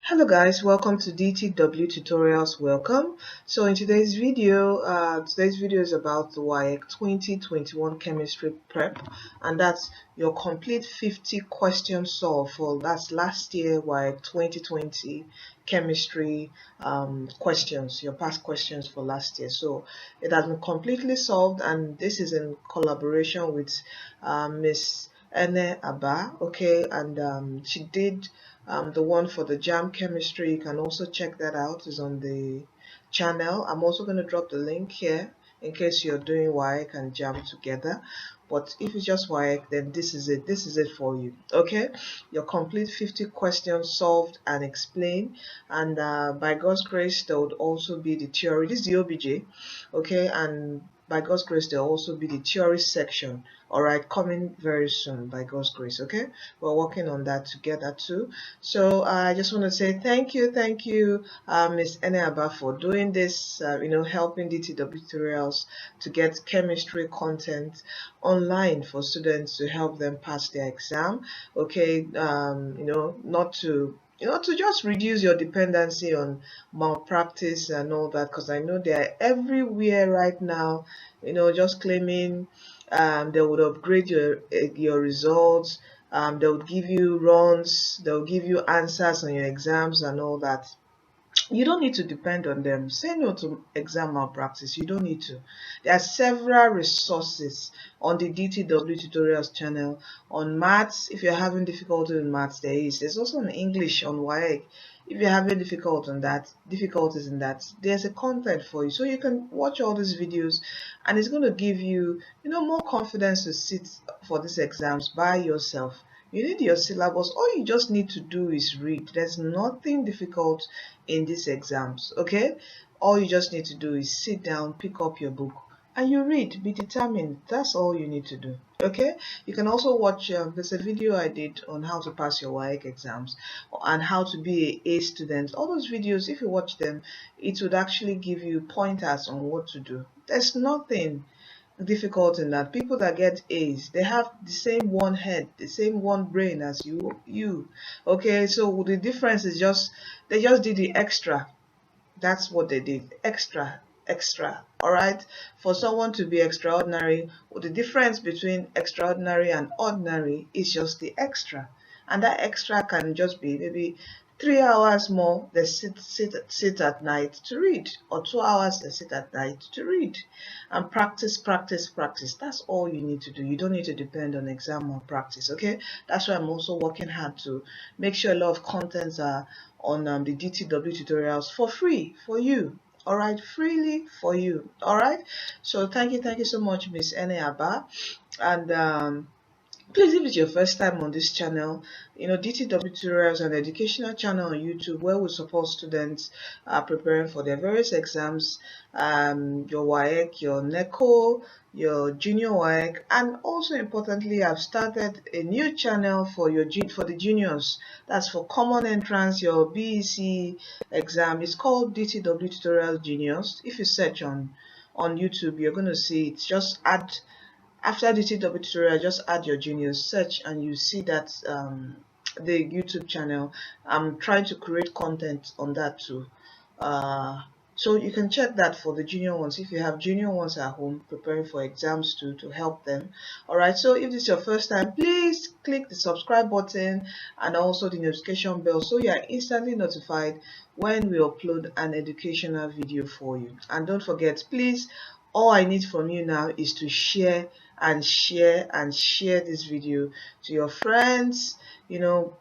Hello guys, welcome to DTW Tutorials. Welcome. So in today's video is about the WAEC 2021 chemistry prep, and that's your complete 50 question solve for that's last year WAEC 2020 chemistry questions, your past questions for last year. So it has been completely solved, and this is in collaboration with Miss Ene Abba, okay, and she did the one for the JAM chemistry. You can also check that out. It's on the channel. I'm also going to drop the link here in case you're doing WAEC and JAM together. But if it's just WAEC, then this is it. This is it for you. Okay, your complete 50 questions solved and explained. And by God's grace, there would also be the theory. This is the OBJ. Okay, and by God's grace, there will also be the theory section. All right, coming very soon by God's grace. Okay, we're working on that together too. So I just want to say thank you, Miss Eneaba, for doing this, helping DTW tutorials to get chemistry content online for students to help them pass their exam. Okay, not to just reduce your dependency on malpractice and all that, because I know they are everywhere right now, just claiming they would upgrade your results. They would give you runs, they'll give you answers on your exams and all that. You don't need to depend on them. Say no to exam malpractice. You don't need to. There are several resources on the DTW tutorials channel. On maths, if you're having difficulty in maths, there is. There's also on English on WAEC. If you're having difficulties in that, there's a content for you. So you can watch all these videos, and it's going to give you, more confidence to sit for these exams by yourself. You need your syllabus. All you just need to do is read. There's nothing difficult in these exams, okay? All you just need to do is sit down, pick up your book, and you read. Be determined. That's all you need to do, okay? You can also watch, there's a video I did on how to pass your WAEC exams and how to be a student. All those videos, if you watch them, it would actually give you pointers on what to do. There's nothing difficult in that. People that get A's, they have the same one head, the same one brain as you. Okay, so the difference is just they just did the extra. That's what they did. Extra. All right, for someone to be extraordinary, well, the difference between extraordinary and ordinary is just the extra, and that extra can just be maybe 3 hours more they sit at night to read, or 2 hours they sit at night to read, and practice. That's all you need to do. You don't need to depend on exam or practice. Okay, that's why I'm also working hard to make sure a lot of contents are on the DTW tutorials for free for you. All right, freely for you. All right, so thank you so much, Miss Eneaba. And please, if it's your first time on this channel, DTW Tutorials, an educational channel on YouTube where we support students preparing for their various exams, your WAEC, your NECO, your junior WAEC, and also importantly, I've started a new channel for the juniors. That's for common entrance, your BEC exam. It's called DTW Tutorials Juniors. If you search on YouTube, you're going to see it. Just add. After the DTW tutorial, just add your juniors, search, and you see that the YouTube channel. I'm trying to create content on that too. So you can check that for the junior ones if you have junior ones at home preparing for exams to help them. Alright, so if this is your first time, please click the subscribe button and also the notification bell so you are instantly notified when we upload an educational video for you. And don't forget, please, all I need from you now is to share this video to your friends,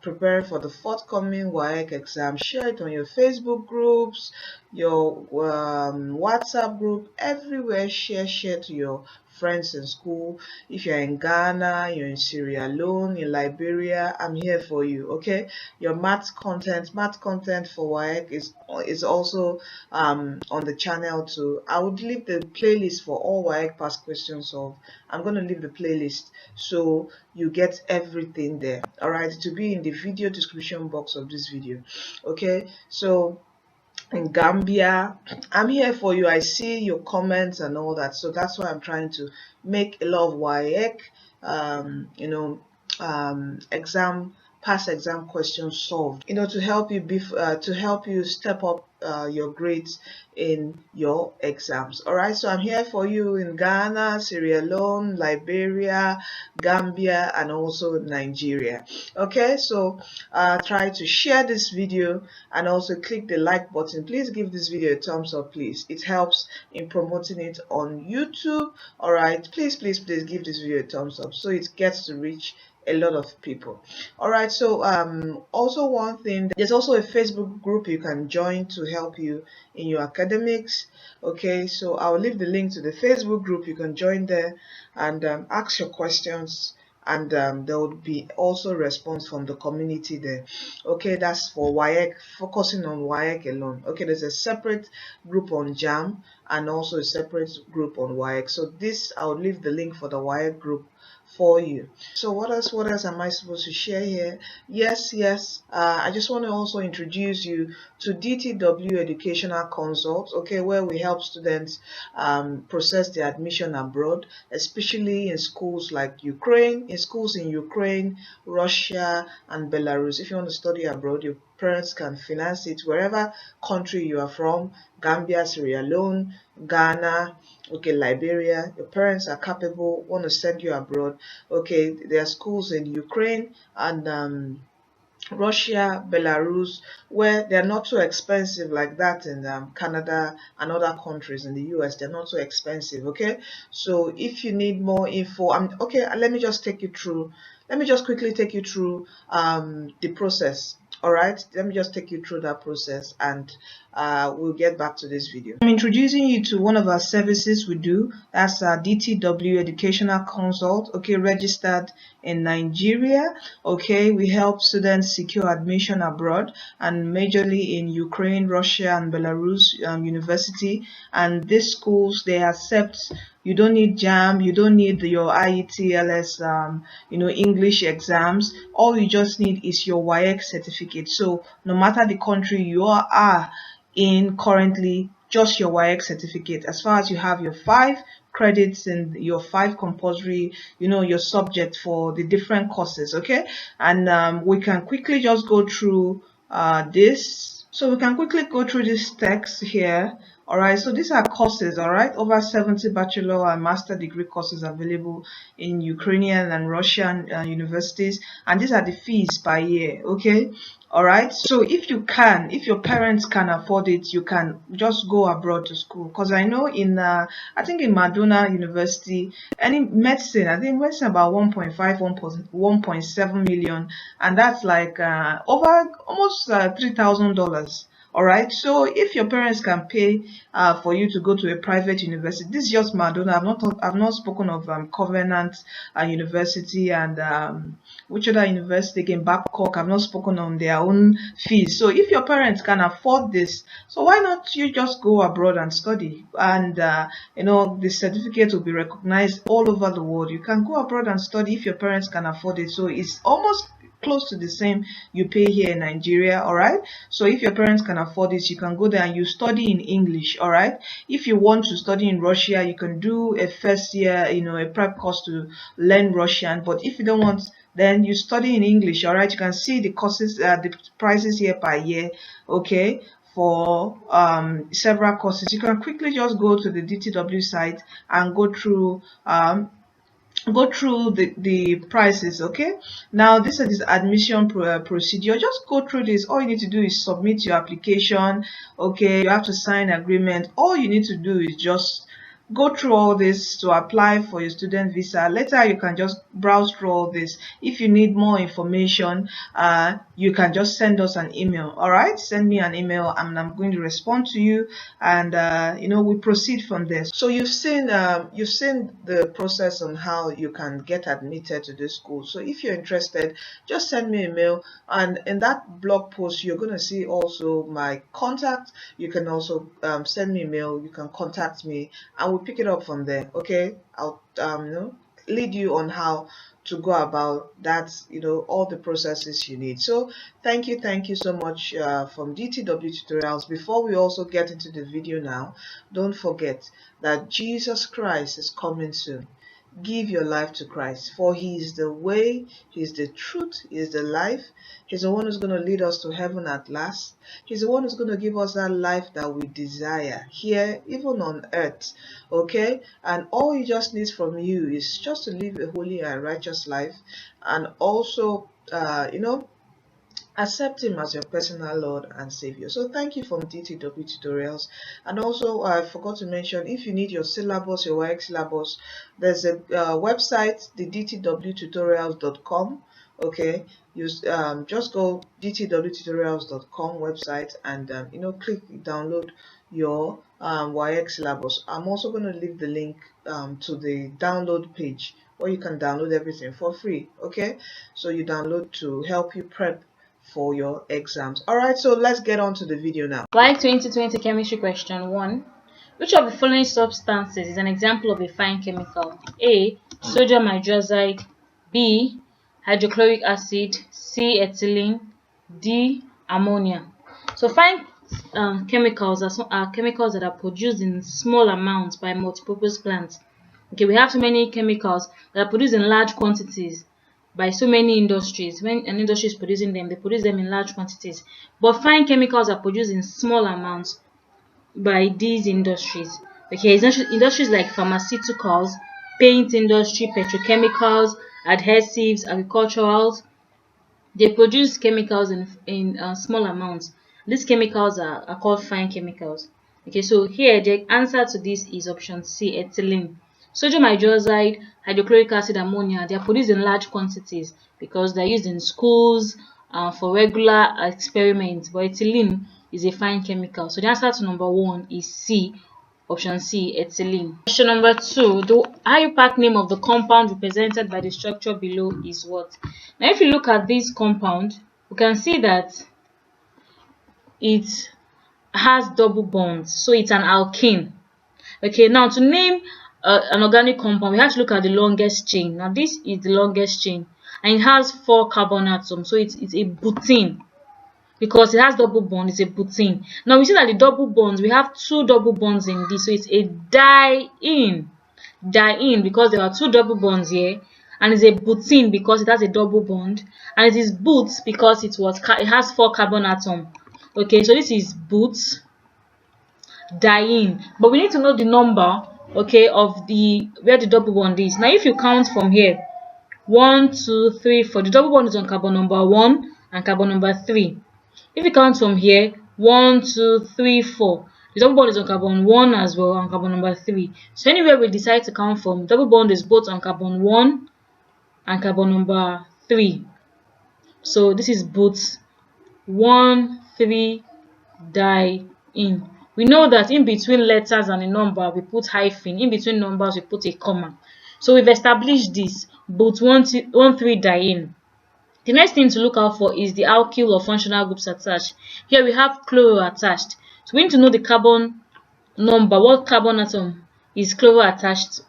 prepare for the forthcoming WAEC exam. Share it on your Facebook groups, your WhatsApp group, everywhere. Share to your friends in school. If you're in Ghana, you're in Sierra Leone, in Liberia, I'm here for you. Okay, your math content for WAEC is also on the channel too. I would leave the playlist for all WAEC past questions solved. I'm going to leave the playlist so you get everything there. All right, to be in the video description box of this video. Okay, so in Gambia, I'm here for you. I see your comments and all that, so that's why I'm trying to make a lot of WAEC exam past exam questions solved, to help you step up your grades in your exams. All right, so I'm here for you in Ghana, Sierra Leone, Liberia, Gambia, and also Nigeria. Okay, so try to share this video and also click the like button. Please give this video a thumbs up, please. It helps in promoting it on YouTube. All right, please give this video a thumbs up so it gets to reach a lot of people. All right, so also one thing, there's also a Facebook group you can join to help you in your academics. Okay, so I'll leave the link to the Facebook group. You can join there and ask your questions, and there will be also response from the community there. Okay, that's for WAEC, focusing on WAEC alone. Okay, there's a separate group on JAM and also a separate group on WAEC. So this, I'll leave the link for the WAEC group for you. So what else am I supposed to share here? Yes, I just want to also introduce you to DTW Educational Consult, okay, where we help students process their admission abroad, especially in schools like Ukraine, Russia, and Belarus. If you want to study abroad, your parents can finance it wherever country you are from. Gambia, Sierra Leone, Ghana, okay, Liberia. Your parents are capable, want to send you abroad. Okay, there are schools in Ukraine and Russia, Belarus, where they're not so expensive like that in Canada and other countries. In the US, they're not so expensive. Okay, so if you need more info, okay, let me just quickly take you through the process. All right, let me just take you through that process, and we'll get back to this video. I'm introducing you to one of our services we do. That's our DTW Educational Consult, okay, registered in Nigeria. Okay, we help students secure admission abroad, and majorly in Ukraine, Russia, and Belarus university. And these schools, they accept. You don't need JAM, you don't need your IETLS, English exams. All you just need is your WAEC certificate. So no matter the country you are in currently, just your WAEC certificate. As far as you have your 5 credits and your 5 compulsory, your subject for the different courses, okay? And we can quickly just go through this. So we can quickly go through this text here. All right, so these are courses, all right, over 70 bachelor and master degree courses available in Ukrainian and Russian universities, and these are the fees per year, okay? All right, so if your parents can afford it, you can just go abroad to school. Because I know I think in Madonna University, any medicine, I think medicine about 1.7 million, and that's like over almost $3,000. All right, so if your parents can pay for you to go to a private university, this is just Madonna. I've not spoken of Covenant University and which other university again, Babcock. I've not spoken on their own fees. So if your parents can afford this, so why not you just go abroad and study? And the certificate will be recognized all over the world. You can go abroad and study if your parents can afford it. So it's almost close to the same you pay here in Nigeria. All right, so if your parents can afford it, you can go there and you study in English. All right, if you want to study in Russia, you can do a first year a prep course to learn Russian. But if you don't want, then you study in English. All right, you can see the courses, the prices here per year, okay, for several courses. You can quickly just go to the DTW site and go through the prices. Okay, now this is admission procedure. Just go through this. All you need to do is submit your application. Okay, you have to sign agreement. All you need to do is just go through all this to apply for your student visa. Later you can just browse through all this. If you need more information, you can just send us an email. All right, send me an email and I'm going to respond to you, and we proceed from there. So you've seen the process on how you can get admitted to this school. So if you're interested, just send me a mail, and in that blog post you're going to see also my contact. You can also send me a mail, you can contact me, and we'll pick it up from there. Okay, I'll lead you on how to go about that, all the processes you need. So thank you so much from DTW Tutorials. Before we also get into the video now, don't forget that Jesus Christ is coming soon. give your life to Christ, for He is the way, He is the truth, He is the life. He's the one who's going to lead us to heaven at last. He's the one who's going to give us that life that we desire here, even on earth. Okay? And all He just needs from you is just to live a holy and righteous life, and also, accept Him as your personal Lord and Savior. So thank you from DTW Tutorials. And also, I forgot to mention, if you need your syllabus, your WAEC syllabus, there's a website, the dtwtutorials.com. Okay, just go dtwtutorials.com website, and click download your WAEC syllabus. I'm also going to leave the link to the download page where you can download everything for free. Okay, so you download to help you prep for your exams. Alright, so let's get on to the video now. WAEC 2020 chemistry question 1. Which of the following substances is an example of a fine chemical? A. Sodium hydroxide. B. Hydrochloric acid. C. Ethylene. D. Ammonia. So fine chemicals are chemicals that are produced in small amounts by multipurpose plants. Okay, we have so many chemicals that are produced in large quantities by so many industries. When an industry is producing them, they produce them in large quantities. But fine chemicals are produced in small amounts by these industries. Okay, industries like pharmaceuticals, paint industry, petrochemicals, adhesives, agriculturals, they produce chemicals in small amounts. These chemicals are called fine chemicals. Okay, so here the answer to this is option C, ethylene. Sodium hydroxide, hydrochloric acid, ammonia, they are produced in large quantities because they're used in schools for regular experiments. But ethylene is a fine chemical. So the answer to number 1 is C, option C, ethylene. Question number 2. The IUPAC name of the compound represented by the structure below is what? Now, if you look at this compound, we can see that it has double bonds. So it's an alkene. Okay, now to name an organic compound, we have to look at the longest chain. Now, this is the longest chain, and it has 4 carbon atoms. So it's a butene. Because it has double bond, it's a butene. Now we see that the double bonds, we have 2 double bonds in this, so it's a diene. Diene because there are 2 double bonds here, and it's a butene because it has a double bond, and it is but because it has 4 carbon atoms. Okay, so this is but diene, but we need to know the number, okay, of where the double bond is. Now if you count from here, 1, 2, 3, 4, the double bond is on carbon number 1 and carbon number 3. If you count from here, 1, 2, 3, 4, the double bond is on carbon 1 as well and carbon number 3. So anywhere we decide to count from, double bond is both on carbon 1 and carbon number 3. So this is both 1, 3, diene. We know that in between letters and a number, we put hyphen. In between numbers, we put a comma. So we've established this, both 1, 3, diene. The next thing to look out for is the alkyl or functional groups attached. Here we have chloro attached. So we need to know the carbon number, what carbon atom is chloro attached to.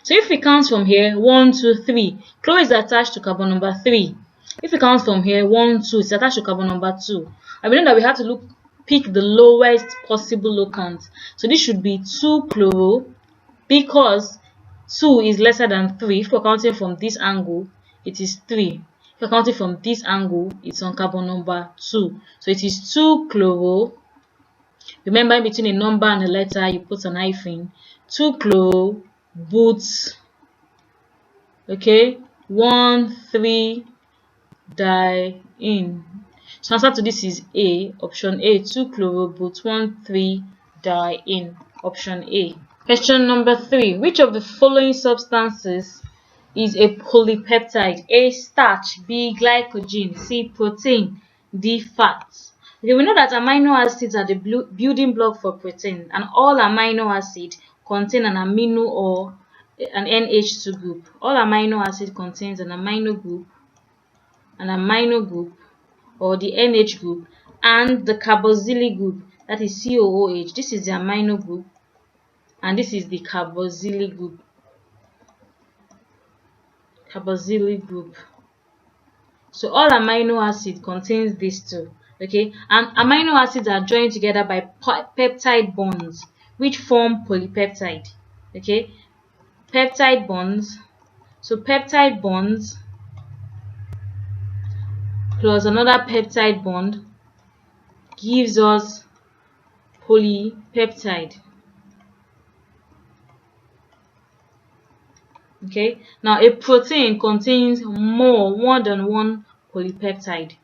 So if we count from here, 1, 2, 3, chloro is attached to carbon number 3. If we count from here, 1, 2, it's attached to carbon number 2. And we know that we have to pick the lowest possible locant. So this should be 2 chloro because 2 is lesser than 3. If we're counting from this angle, it is 3. If you're counting from this angle, it's on carbon number 2. So it is 2 chloro. Remember, in between a number and a letter, you put an hyphen. 2 chloro, but, okay, 1, 3, diene. So answer to this is A, option A, 2 chloro, but 1, 3, diene, option A. Question number 3. Which of the following substances is a polypeptide? A, starch. B, glycogen. C, protein. D, fats. Okay, we know that amino acids are the building block for protein, and all amino acids contain an amino or an NH2 group. All amino acid contains an amino group or the NH group, and the carboxylic group, that is COOH. This is the amino group, and this is the carboxylic group. So all amino acid contains these 2. Okay, and amino acids are joined together by peptide bonds which form polypeptide. Okay, peptide bonds. So peptide bonds plus another peptide bond gives us polypeptide. Okay, now a protein contains more than one polypeptide.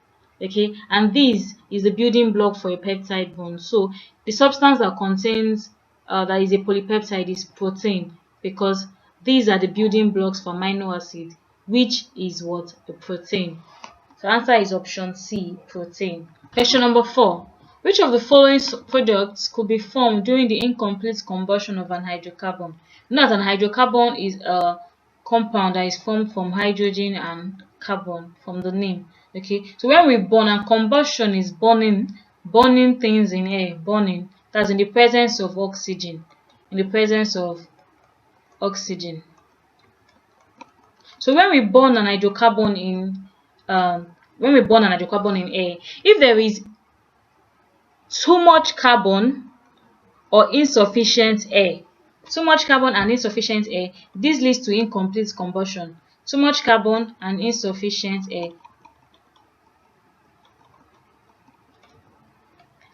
Okay, and this is the building block for a peptide bond. So the substance that contains that is a polypeptide is protein, because these are the building blocks for amino acid, which is what? A protein. So answer is option C, protein. Question number 4. Which of the following products could be formed during the incomplete combustion of an hydrocarbon? Note that an hydrocarbon is a compound that is formed from hydrogen and carbon, from the name. Okay, so when we burn, and combustion is burning things in air, burning, that's in the presence of oxygen. In the presence of oxygen. So when we burn an hydrocarbon in air, if there is too much carbon or insufficient air, too much carbon and insufficient air, this leads to incomplete combustion. Too much carbon and insufficient air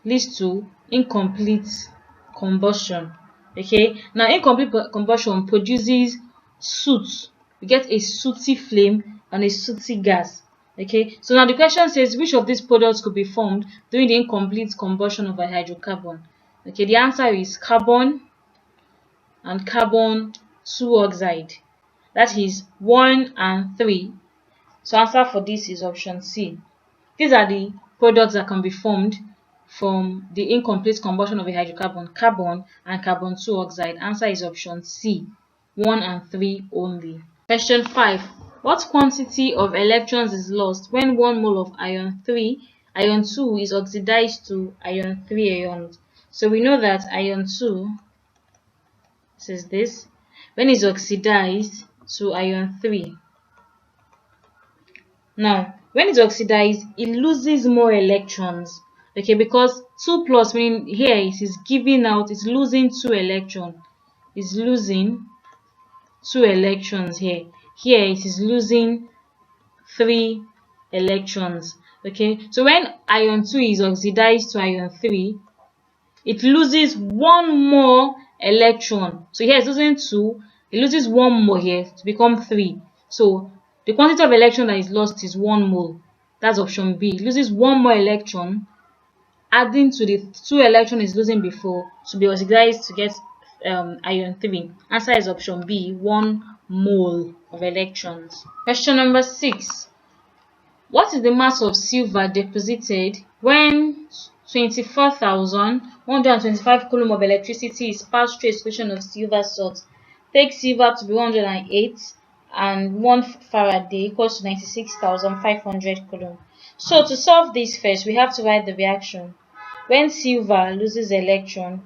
leads to incomplete combustion. Okay, now incomplete combustion produces soot. We get a sooty flame and a sooty gas. Okay, so now the question says which of these products could be formed during the incomplete combustion of a hydrocarbon. Okay, the answer is carbon and carbon 2 oxide. That is 1 and 3. So answer for this is option C. These are the products that can be formed from the incomplete combustion of a hydrocarbon, carbon and carbon 2 oxide. Answer is option C, 1 and 3 only. Question 5. What quantity of electrons is lost when 1 mole of ion 2 is oxidized to ion 3 ions? So we know that ion 2, this is this, when it's oxidized to ion 3. Now, when it's oxidized, it loses more electrons. Okay, because 2 plus, meaning here it is giving out, it's losing 2 electrons. It's losing 2 electrons here. Here it is losing 3 electrons. Okay, so when ion 2 is oxidized to ion 3, it loses 1 more electron. So here it's losing 2, it loses 1 more here to become 3. So the quantity of electron that is lost is 1 mole. That's option B. It loses 1 more electron, adding to the 2 electron is losing before, to be oxidized to get ion 3. Answer is option B, 1 mole of electrons. Question number 6. What is the mass of silver deposited when 24,125 coulomb of electricity is passed through a solution of silver salt? Take silver to be 108 and 1 Faraday equals to 96,500 coulomb. So to solve this first, we have to write the reaction. When silver loses electron,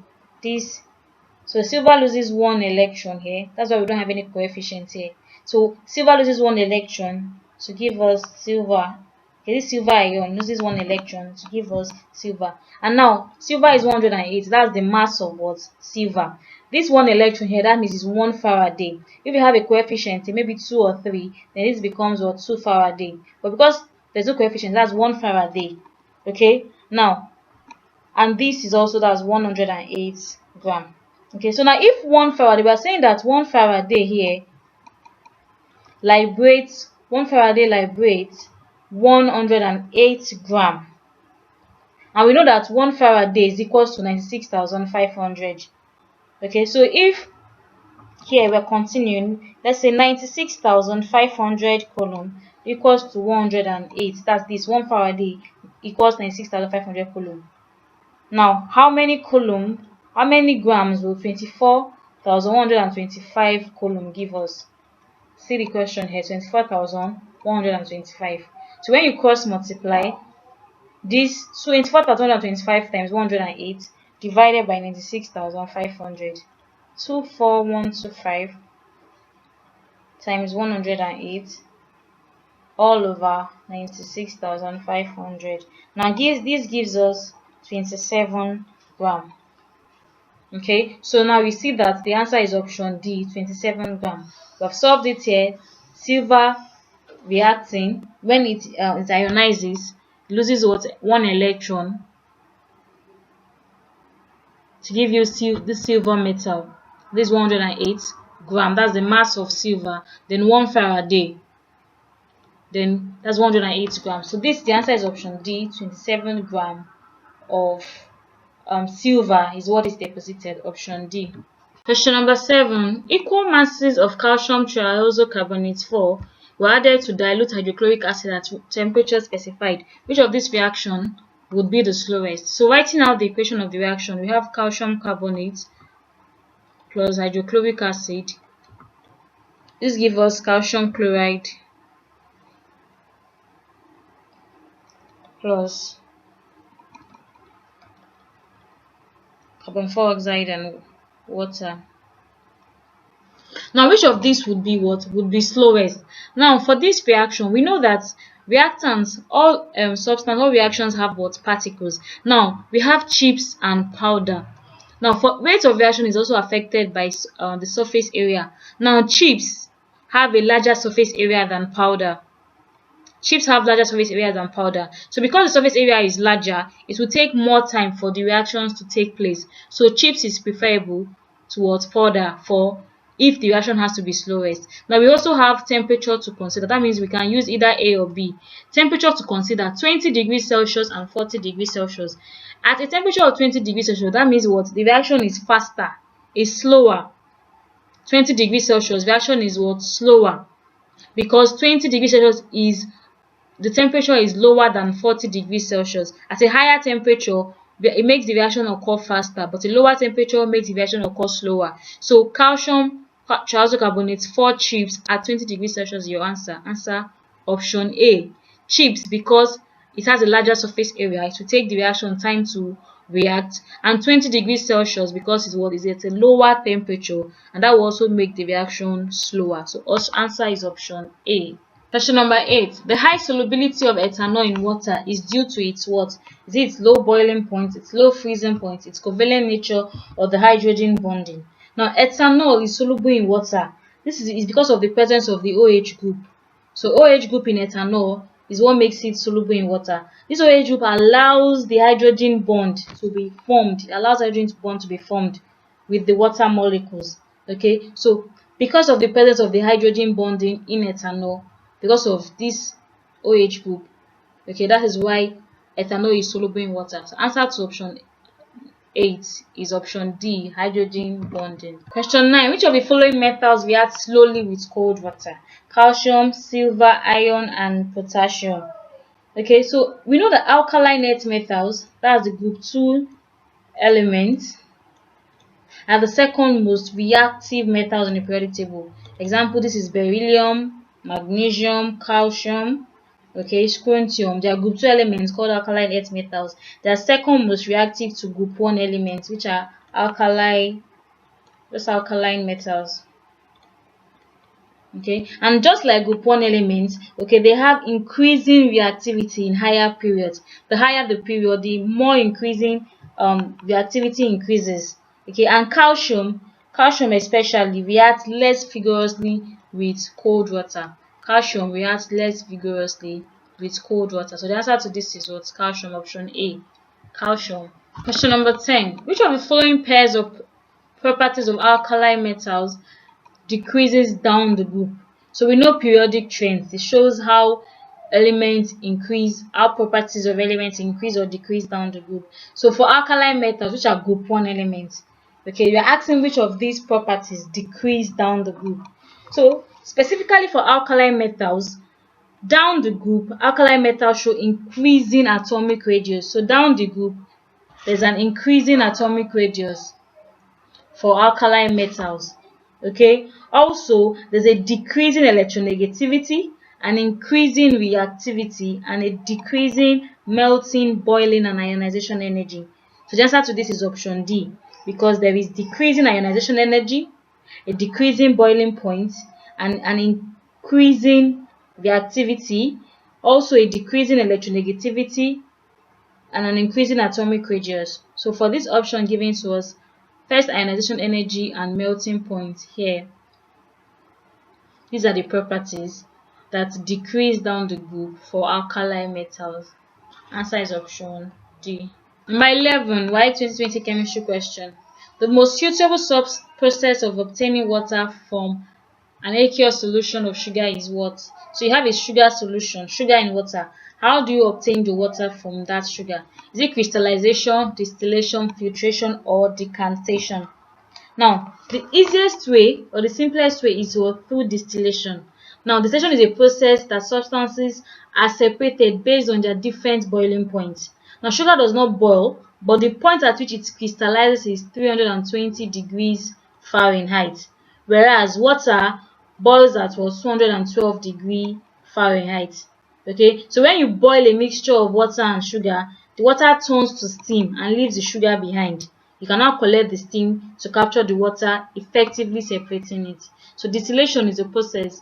so silver loses 1 electron here. That's why we don't have any coefficient here. So silver loses 1 electron to give us silver. Okay, this silver ion loses 1 electron to give us silver. And now silver is 108. That's the mass of what? Silver. This 1 electron here, that means it's 1 Faraday. If you have a coefficient, maybe 2 or 3, then this becomes what? 2 Faraday. But because there's no coefficient, that's 1 Faraday. Okay, now, and this is also, that's 108 gram. Okay, so now if 1 Faraday, we are saying that 1 Faraday here liberates 108 gram. And we know that 1 Faraday is equals to 96,500. Okay, so if here we're continuing, let's say 96,500 coulomb equals to 108. That's this, 1 Faraday equals 96,500 coulomb. Now, how many grams will 24,125 coulomb give us? See the question here, 24,125. So when you cross multiply this 24,125 times 108 divided by 96,500, 24125 times 108 all over 96,500. Now this gives us 27 gram. Okay, so now we see that the answer is option D, 27 gram. We have solved it here. Silver reacting when it ionizes, loses what? 1 electron to give you this silver metal. This 108 gram, that's the mass of silver. Then 1 Faraday, then that's 108 grams. So the answer is option D, 27 gram of silver is what is deposited. Option D. Question number 7. Equal masses of calcium triazocarbonate 4 were added to dilute hydrochloric acid at temperature specified. Which of this reaction would be the slowest? So writing out the equation of the reaction, we have calcium carbonate plus hydrochloric acid. This gives us calcium chloride plus carbon dioxide and water. Now, which of these would be what? Would be slowest? Now, for this reaction, we know that reactants, all all reactions have what? Particles. Now, we have chips and powder. Now, for rate of reaction is also affected by the surface area. Now, chips have a larger surface area than powder. Chips have larger surface area than powder. So because the surface area is larger, it will take more time for the reactions to take place. So chips is preferable towards powder for if the reaction has to be slowest. Now we also have temperature to consider. That means we can use either A or B. Temperature to consider 20 degrees Celsius and 40 degrees Celsius. At a temperature of 20 degrees Celsius, that means what? The reaction is faster, is slower. 20 degrees Celsius, reaction is what? Slower. Because 20 degrees Celsius is the temperature is lower than 40 degrees Celsius. At a higher temperature, it makes the reaction occur faster, but a lower temperature makes the reaction occur slower. So calcium triazocarbonate 4 chips at 20 degrees Celsius is your answer. Answer option A. Chips, because it has a larger surface area, it will take the reaction time to react, and 20 degrees Celsius because it's at a lower temperature, and that will also make the reaction slower. So answer is option A. Question number 8. The high solubility of ethanol in water is due to its what? Is it its low boiling point, its low freezing point, its covalent nature, or the hydrogen bonding? Now, ethanol is soluble in water. This is because of the presence of the OH group. So, OH group in ethanol is what makes it soluble in water. This OH group allows the hydrogen bond to be formed. It allows hydrogen bond to be formed with the water molecules. Okay, so because of the presence of the hydrogen bonding in ethanol, because of this OH group, okay, that is why ethanol is soluble in water. So answer to option 8 is option D, hydrogen bonding. Question 9. Which of the following metals react slowly with cold water? Calcium, silver, iron, and potassium. Okay, so we know that alkaline earth metals, that's the group 2 elements, are the second most reactive metals in the periodic table. Example, this is beryllium, magnesium, calcium, okay, strontium. They are group 2 elements called alkaline earth metals. They are second most reactive to group 1 elements, which are alkaline metals. Okay, and just like group 1 elements, okay, they have increasing reactivity in higher periods. The higher the period, the more increasing reactivity increases. Okay, and calcium especially reacts less vigorously with cold water. Calcium reacts less vigorously with cold water. So the answer to this is what? Calcium, option A. Calcium. Question number 10. Which of the following pairs of properties of alkali metals decreases down the group? So we know periodic trends. It shows how elements increase, how properties of elements increase or decrease down the group. So for alkali metals, which are group 1 elements, okay, we are asking which of these properties decrease down the group. So specifically for alkali metals, down the group, alkali metals show increasing atomic radius. So down the group, there's an increasing atomic radius for alkali metals. Okay, also there's a decreasing electronegativity, an increasing reactivity, and a decreasing melting, boiling, and ionization energy. So the answer to this is option D, because there is decreasing ionization energy, a decreasing boiling point, and an increasing reactivity, also a decreasing electronegativity, and an increasing atomic radius. So for this option given to us, first ionization energy and melting point here. These are the properties that decrease down the group for alkali metals. Answer is option D. Number 11, WAEC 2020 chemistry question. The most suitable process of obtaining water from an aqueous solution of sugar is what? So you have a sugar solution, sugar in water. How do you obtain the water from that sugar? Is it crystallization, distillation, filtration, or decantation? Now, the easiest way or the simplest way is through distillation. Now, distillation is a process that substances are separated based on their different boiling points. Now, sugar does not boil, but the point at which it crystallizes is 320 degrees Fahrenheit, whereas water boils at 212 degrees Fahrenheit. Okay, so when you boil a mixture of water and sugar, the water turns to steam and leaves the sugar behind. You can now collect the steam to capture the water, effectively separating it. So distillation is a process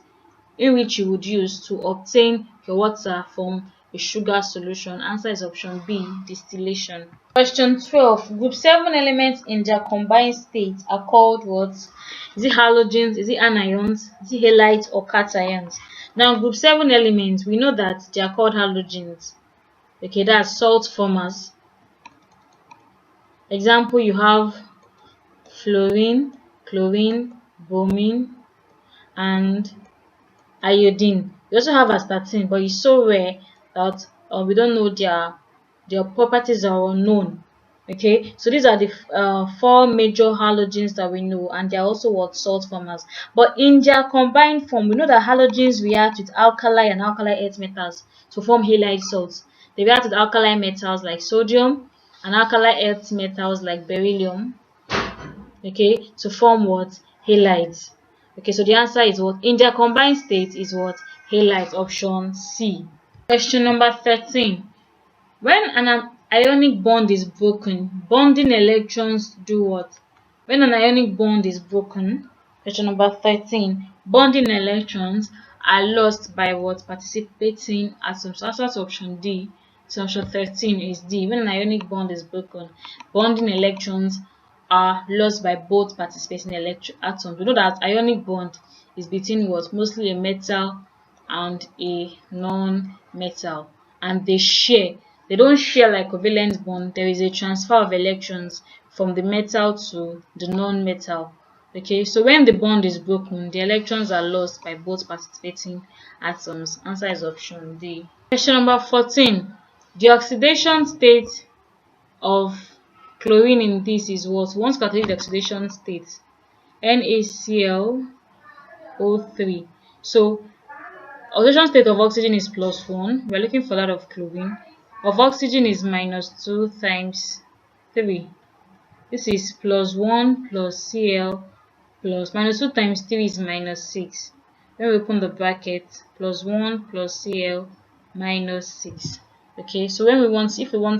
in which you would use to obtain your water from a sugar solution. Answer is option B, distillation. Question 12. Group 7 elements in their combined state are called what? Is it halogens? Is it anions? Is it halides or cations? Now, group 7 elements, we know that they are called halogens. Okay, that's salt formers. Example, you have fluorine, chlorine, bromine, and iodine. We also have aspartame, but it's so rare that we don't know their properties are unknown. Okay, so these are the 4 major halogens that we know, and they are also what? Salt formers. But in their combined form, we know that halogens react with alkali and alkali earth metals to form halide salts. They react with alkali metals like sodium and alkali earth metals like beryllium, okay, to form what? Halides. Okay, so the answer is what? In their combined state is what? Halides, option C. Question number 13. When an ionic bond is broken, bonding electrons do what? When an ionic bond is broken, question number 13, bonding electrons are lost by what? Participating atoms. So answer to option D. So option 13 is D. When an ionic bond is broken, bonding electrons are lost by both participating atoms. We know that ionic bond is between what? Mostly a metal and a non-metal, and they don't share like covalent bond. There is a transfer of electrons from the metal to the non-metal. Okay, so when the bond is broken, the electrons are lost by both participating atoms. Answer is option D. Question number 14. The oxidation state of chlorine in this is what? We want to calculate the oxidation state. NaClO3. So oxidation state of oxygen is +1. We're looking for that of chlorine. Of oxygen is -2 times 3. This is +1 plus Cl plus -2 times 3 is -6. When we open the bracket, +1 plus Cl -6. Okay, so if we want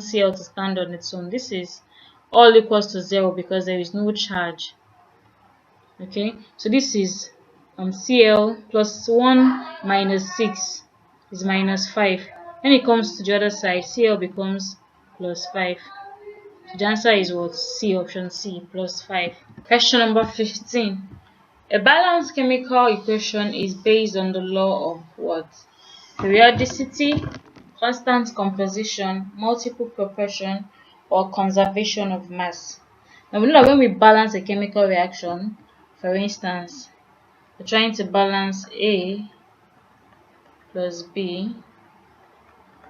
Cl to stand on its own, this is all equals to 0 because there is no charge. Okay, so this is Cl +1 -6 is -5. When it comes to the other side, Cl becomes +5. So the answer is what? C, option C, +5. Question number 15. A balanced chemical equation is based on the law of what? Periodicity, constant composition, multiple proportion, or conservation of mass. Now we know that when we balance a chemical reaction, for instance, we're trying to balance A plus B.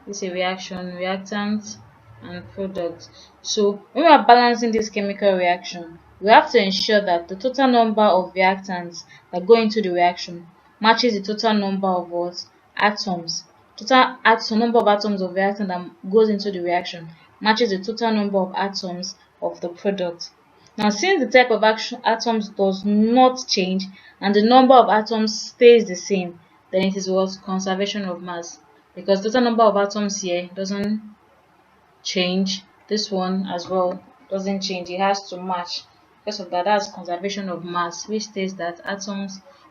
This is a reaction, reactant, and product. So when we are balancing this chemical reaction, we have to ensure that the total number of reactants that go into the reaction matches the total number of what? Atoms. Number of atoms of reactant that goes into the reaction matches the total number of atoms of the product. Now, since the type of atoms does not change and the number of atoms stays the same, then it is what? Conservation of mass. Because the total number of atoms here doesn't change, this one as well doesn't change. It has to match. Because of that, that's conservation of mass, which states that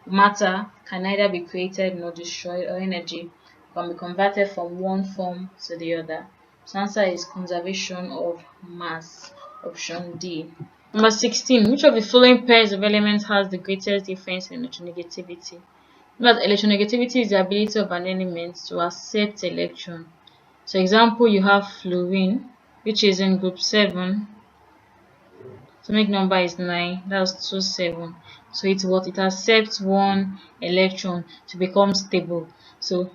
matter can neither be created nor destroyed, or energy can be converted from one form to the other. So answer is conservation of mass, option D. Number 16. Which of the following pairs of elements has the greatest difference in electronegativity? Remember, electronegativity is the ability of an element to accept electron. So example, you have fluorine, which is in group 7. Atomic number is 9. That's 27. So it's what? It accepts one electron to become stable. So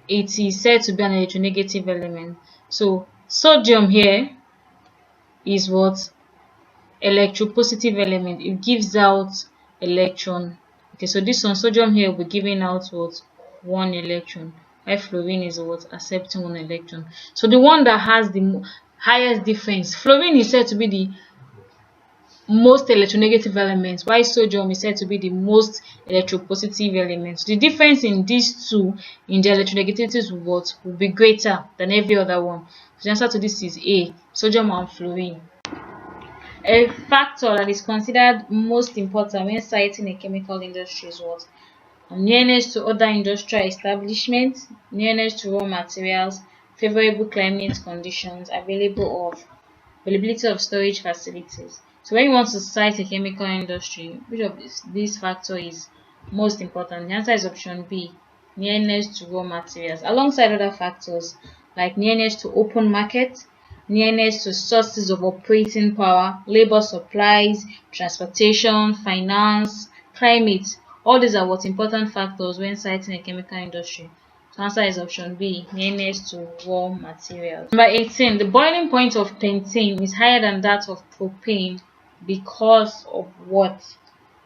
it is said to be an electronegative element. So sodium here is what? Electropositive element. It gives out electron. Okay, so this one, sodium here, will be giving out what? One electron. While fluorine is what? Accepting one electron. So the one that has the highest difference, fluorine is said to be the most electronegative element, while sodium is said to be the most electropositive element. The difference in these two in their electronegativities will be greater than every other one. So the answer to this is A, sodium and fluorine. A factor that is considered most important when citing a chemical industry is what? Nearness to other industrial establishments, nearness to raw materials, favorable climate conditions, availability of storage facilities. So when you want to cite a chemical industry, which of this factor is most important? The answer is option B, nearness to raw materials, alongside other factors like nearness to open market, nearness to sources of operating power, labor supplies, transportation, finance, climate. All these are what important factors when citing a chemical industry. So answer is option B, nearness to raw materials. Number 18, the boiling point of pentane is higher than that of propane because of what?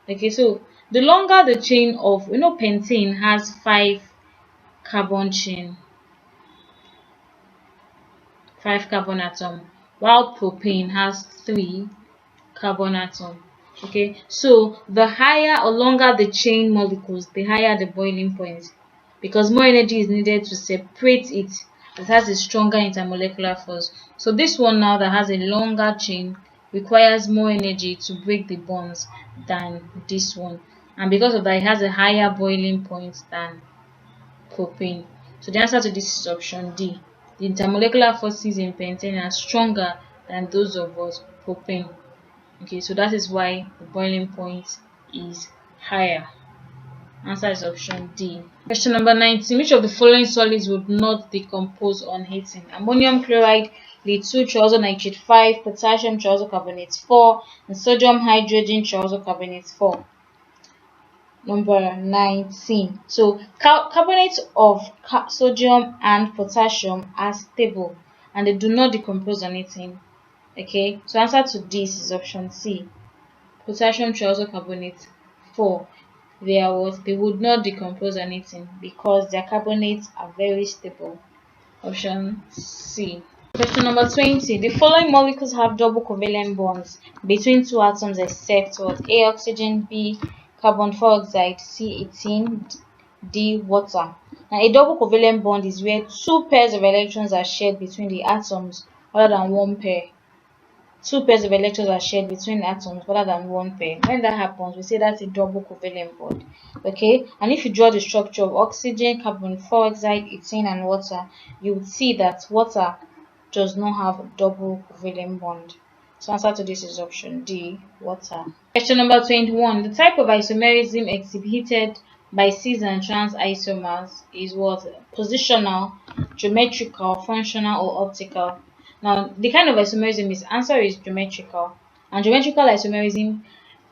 Okay, so the longer the chain of, pentane has 5 carbon chain, 5 carbon atom, while propane has 3 carbon atom. Okay, so the higher or longer the chain molecules, the higher the boiling point, because more energy is needed to separate it. It has a stronger intermolecular force. So this one now that has a longer chain requires more energy to break the bonds than this one, and because of that it has a higher boiling point than propane. So the answer to this is option D. The intermolecular forces in pentane are stronger than those of propane. Okay, so that is why the boiling point is higher. Answer is option D. Question number 19. Which of the following solids would not decompose on heating? Ammonium chloride, lead 2 triazonitrate 5, potassium triazocarbonate 4, and sodium hydrogen triazocarbonate 4. Number 19. So carbonates of sodium and potassium are stable and they do not decompose on heating. Okay, so answer to this is option C. Potassium triazocarbonate 4. They would not decompose anything because their carbonates are very stable. Option C. Question number 20. The following molecules have double covalent bonds between two atoms except what? A. Oxygen, B. Carbon dioxide, C. Attain, D. Water. Now, a double covalent bond is where two pairs of electrons are shared between the atoms rather than one pair. Two pairs of electrons are shared between atoms rather than one pair. When that happens, we say that's a double covalent bond. Okay, and if you draw the structure of oxygen, carbon dioxide, ethane, and water, you would see that water does not have a double covalent bond. So answer to this is option D, water. Question number 21. The type of isomerism exhibited by cis and trans isomers is what? Positional, geometrical, functional, or optical. Now, the kind of isomerism answer is geometrical. And geometrical isomerism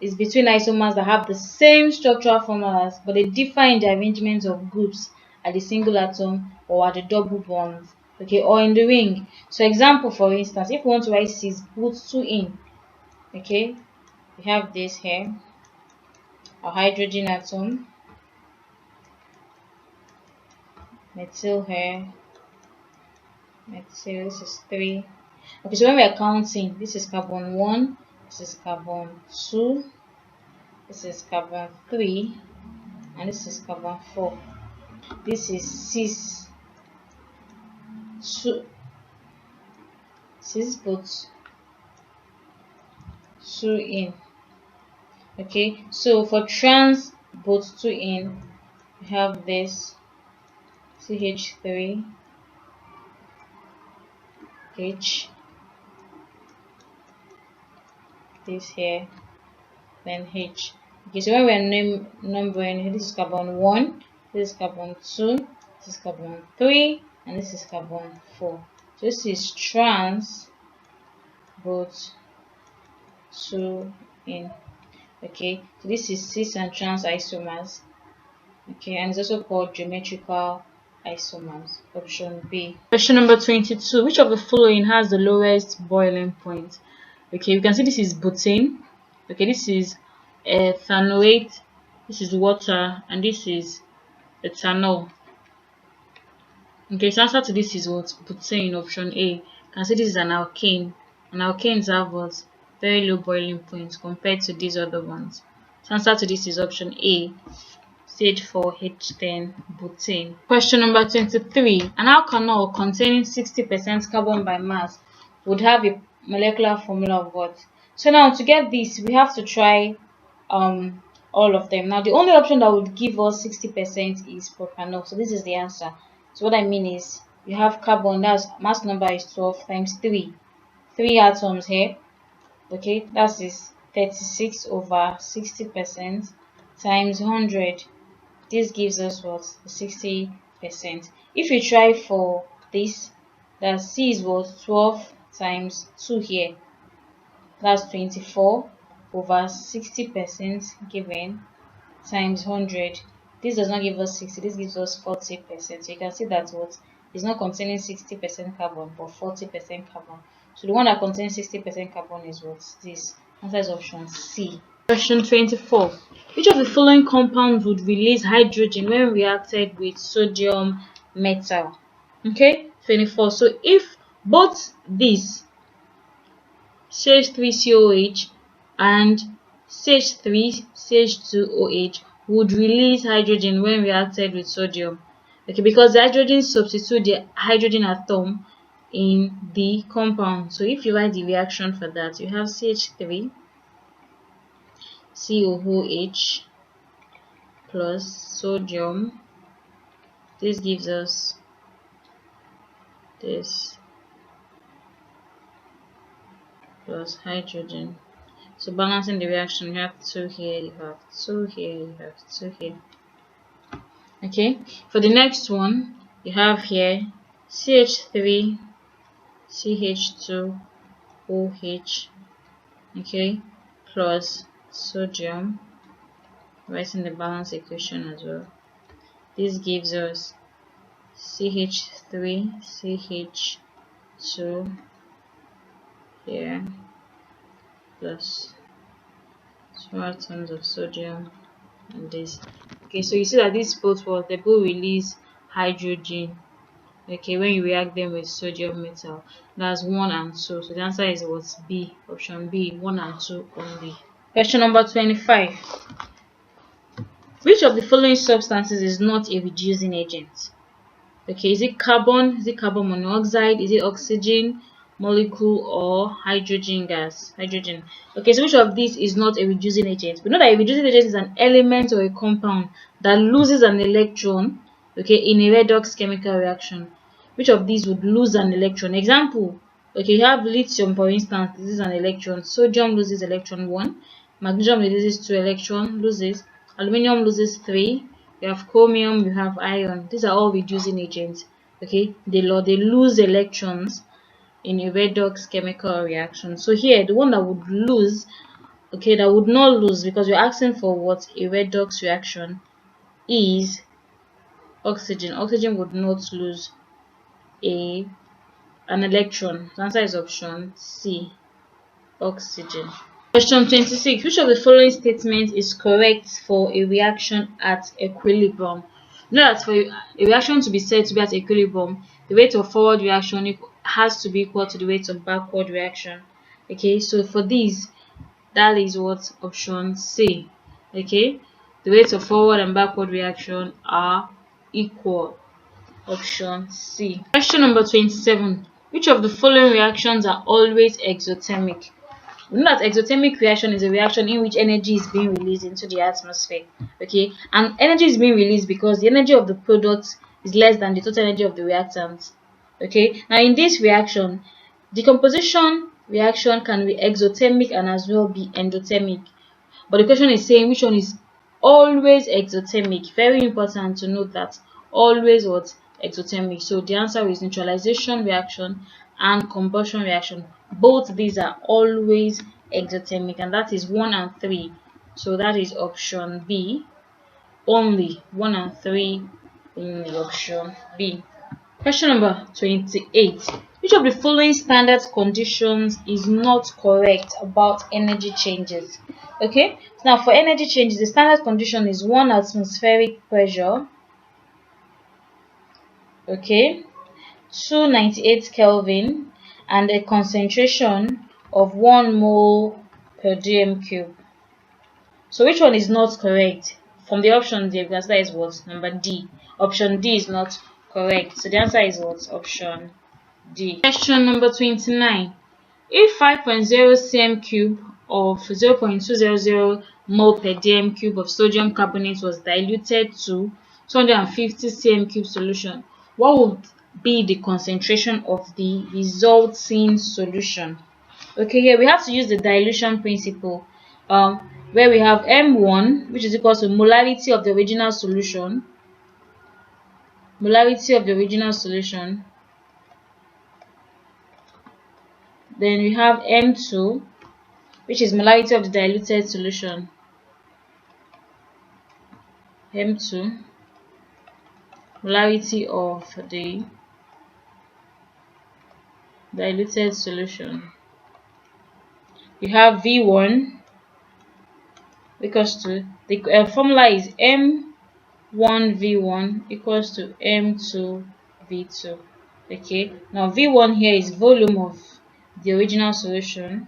is between isomers that have the same structural formulas but they differ in the arrangement of groups at the single atom or at the double bond. Okay, or in the ring. So example, for instance, if we want to write cis, put 2 in. Okay, we have this here, a hydrogen atom, methyl here, methyl, this is 3. Okay, so when we are counting, this is carbon 1, this is carbon 2, this is carbon 3, and this is carbon 4. This is cis 2, cis put 2 in. Okay, so for trans both 2 in, we have this CH3 H this here, then H. Okay, so when we're numbering, this is carbon 1, this is carbon 2, this is carbon 3, and this is carbon 4. So this is trans, both 2 in. Okay, so this is cis and trans isomers. Okay, and it's also called geometrical isomers. Option B. Question number 22. Which of the following has the lowest boiling point? Okay, you can see this is butane. Okay, this is ethanoate, this is water, and this is ethanol. Okay, so answer to this is what? Butane, option A. You can see this is an alkane. And alkanes have what? Very low boiling point compared to these other ones. So answer to this is option A, CH4H10 butane. Question number 23. An alkanol containing 60% carbon by mass would have a molecular formula of what? So now to get this, we have to try all of them. Now the only option that would give us 60% is propanol. So this is the answer. So what I mean is, you have carbon, that's mass number is 12 times 3. 3 atoms here. Okay, that is 36 over 60% times 100. This gives us what? 60%. If you try for this, that C is what? 12 times 2 here. That's 24 over 60% given times 100. This does not give us 60, this gives us 40%. So you can see that what is not containing 60% carbon but 40% carbon. So the one that contains 60% carbon is what? This. Answer is option C. Question 24. Which of the following compounds would release hydrogen when reacted with sodium metal? Okay, 24. So if both this CH3COH and CH3CH2OH would release hydrogen when reacted with sodium. Okay, because the hydrogen substitute the hydrogen atom in the compound. So if you write the reaction for that, you have CH3COOH plus sodium. This gives us this plus hydrogen. So balancing the reaction, you have 2 here, you have 2 here, you have 2 here. Okay, for the next one, you have here CH3 CH2OH, okay, plus sodium, writing the balance equation as well. This gives us CH3 CH2 here plus 2 atoms of sodium and this. Okay, so you see that these both they both release hydrogen. Okay, when you react them with sodium metal, that's 1 and 2. So the answer is what's B, option B, 1 and 2 only. Question number 25. Which of the following substances is not a reducing agent? Okay, is it carbon? Is it carbon monoxide? Is it oxygen molecule or hydrogen gas? Hydrogen. Okay, so which of these is not a reducing agent? We know that a reducing agent is an element or a compound that loses an electron, okay, in a redox chemical reaction. Which of these would lose an electron? Example, okay, you have lithium, for instance. This is an electron. Sodium loses electron 1. Magnesium loses 2 electron, loses. Aluminium loses 3. You have chromium, you have iron. These are all reducing agents. Okay, they lose electrons in a redox chemical reaction. So here, the one that would lose, okay, that would not lose, because we're asking for what? A redox reaction, is oxygen. Oxygen would not lose an electron. The answer is option C, oxygen. Question 26. Which of the following statements is correct for a reaction at equilibrium? Know that for a reaction to be said to be at equilibrium, the rate of forward reaction has to be equal to the rate of backward reaction. Okay, so for these, that is what? Option C. Okay, the rates of forward and backward reaction are equal. Option C. Question number 27. Which of the following reactions are always exothermic? We know that exothermic reaction is a reaction in which energy is being released into the atmosphere. Okay, and energy is being released because the energy of the product is less than the total energy of the reactant. Okay, now in this reaction, decomposition reaction can be exothermic and as well be endothermic. But the question is saying which one is always exothermic. Very important to note that always what? Exothermic. So the answer is neutralization reaction and combustion reaction. Both these are always exothermic, and that is 1 and 3. So that is option B only. 1 and 3 only, option B. Question number 28. Which of the following standard conditions is not correct about energy changes? Okay, so now for energy changes, the standard condition is 1 atmospheric pressure, okay, 298 Kelvin, and a concentration of 1 mole per dm cube. So which one is not correct? From the option the answer is what? Number D. Option D is not correct. So the answer is what? Option D. Question number 29. If 5.0 cm cube of 0.200 mole per dm cube of sodium carbonate was diluted to 250 cm cube solution, what would be the concentration of the resulting solution? Okay, here we have to use the dilution principle, where we have M1, which is equal to molarity of the original solution. Molarity of the original solution. Then we have M2, which is molarity of the diluted solution. M2, molarity of the diluted solution. You have V1 equals to, the formula is M1V1 equals to M2V2. Okay, now V1 here is volume of the original solution,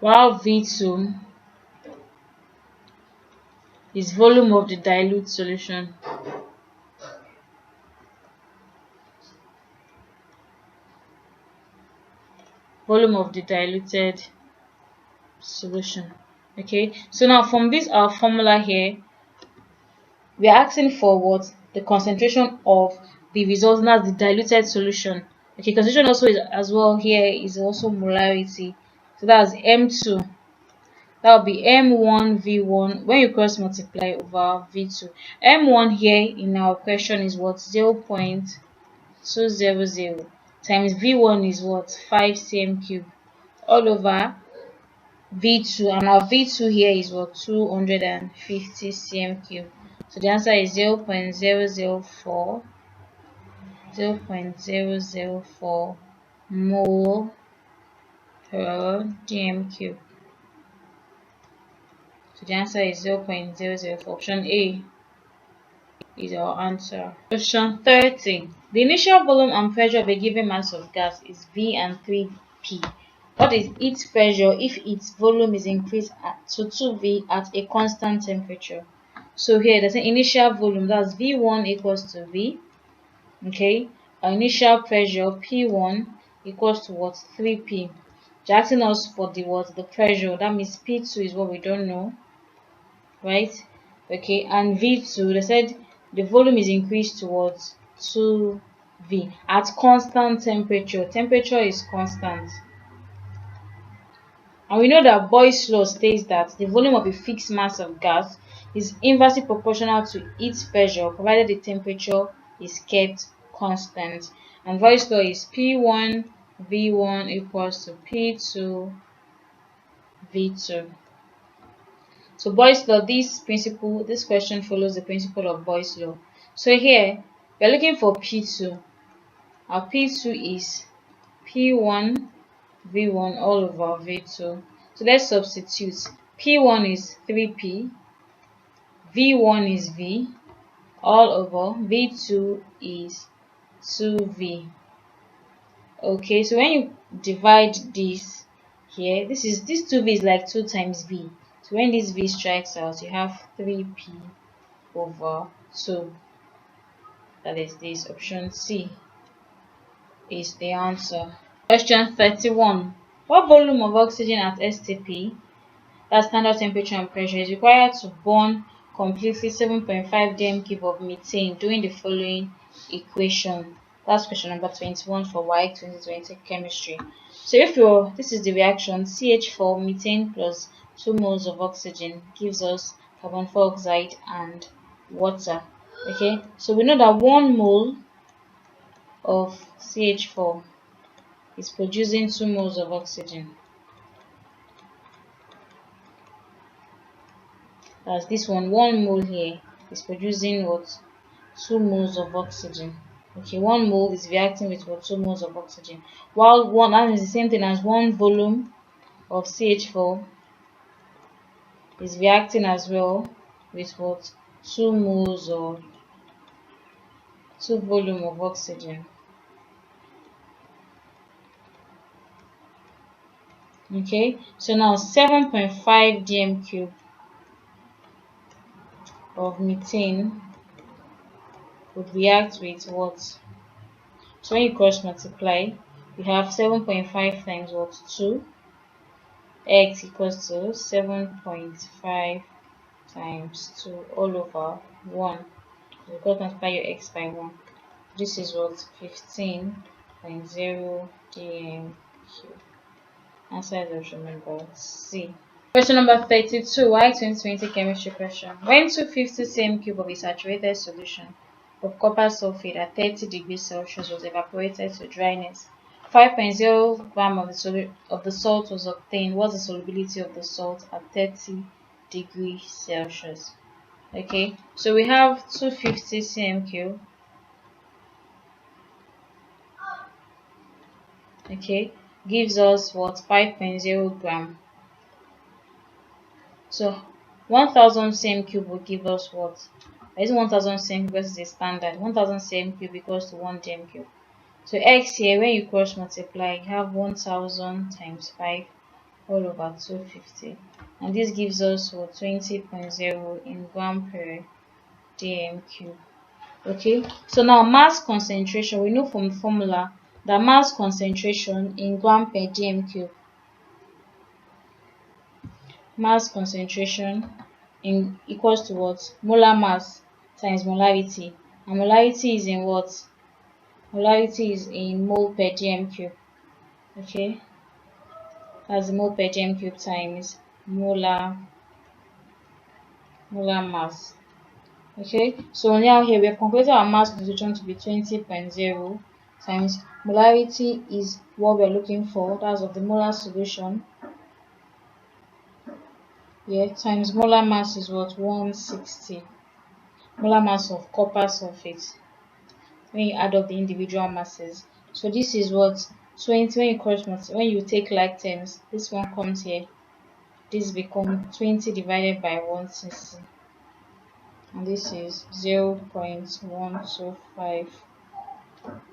while V2 is volume of the dilute solution. Volume of the diluted solution. Okay, so now from this our formula here, we are asking for what? The concentration of the resultant as the diluted solution. Okay, concentration also is as well here is also molarity. So that's M2. That will be M1 V1 when you cross multiply over V2. M1 here in our question is what? 0.200 times V1 is what? 5 cm cube all over V2, and our V2 here is what? 250 cm cube. So the answer is 0.004 mole per dm cube. So the answer is 0.004. Option A is our answer. Question 30. The initial volume and pressure of a given mass of gas is V and 3P. What is its pressure if its volume is increased to 2V at a constant temperature? So here there's an initial volume, that's V1 equals to V. Okay, our initial pressure P1 equals to what? 3P. They're asking us for the what? The pressure. That means P2 is what we don't know, right? Okay, and V2, they said the volume is increased towards 2V at constant temperature. Temperature is constant. And we know that Boyle's law states that the volume of a fixed mass of gas is inversely proportional to its pressure provided the temperature is kept constant. And Boyle's law is P1 V1 equals to P2 V2. So Boyle's law, this question follows the principle of Boyle's law. So here we are looking for P2. Our P2 is P1 V1 all over V2. So let's substitute. P1 is 3P, V1 is V, all over V2 is 2V. Okay, so when you divide this here, this 2V is like 2 times V. So when this V strikes out, you have 3P over 2. That is this. Option C is the answer. Question 31. What volume of oxygen at STP, that's standard temperature and pressure, is required to burn completely 7.5 dm cube of methane during the following equation. That's question number 21 for WAEC 2020 chemistry. So if this is the reaction, CH4 methane plus 2 moles of oxygen gives us carbon dioxide and water. Okay, so we know that 1 mole of CH4 is producing 2 moles of oxygen. As this one 1 mole here is producing what? 2 moles of oxygen. Okay, 1 mole is reacting with what? 2 moles of oxygen. While that is the same thing as 1 volume of CH4 is reacting as well with what? 2 moles or 2 volume of oxygen. Okay, so now 7.5 dm cube of methane would react with what? So when you cross multiply, you have 7.5 times what? 2. X equals to 7.5 times 2 all over 1. You got to multiply your x by 1. This is what? 15.0 dm cube. Answer is option number C. Question number 32. Why 2020 chemistry question? When 250 cm cube of a saturated solution of copper sulfate at 30 degrees Celsius was evaporated to dryness, 5.0 gram of the salt was obtained. What's the solubility of the salt at 30 degrees Celsius? Okay, so we have 250 cm cube. Okay, gives us what? 5.0 gram. So 1000 cm cube will give us what? Is 1000 cm because it's a standard. 1000 cm cube equals to 1 dm cube. So x here, when you cross multiply, you have 1000 times 5 all over 250. And this gives us what? 20.0 in gram per dm cube. Okay, so now mass concentration. We know from the formula that mass concentration in gram per dm cube. Mass concentration in equals to what? Molar mass times molarity. And molarity is in what? Molarity is in mole per dm cube. Okay, that's the mole per dm cube times molar mass. Okay, so now here we have calculated our mass concentration to be 20.0 times molarity is what we're looking for. That's of the molar solution. Yeah, times molar mass is what? 160. Molar mass of copper sulfate when you add up the individual masses. So this is what? 20. When you take like terms, this one comes here. This becomes 20 divided by 160. And this is 0.125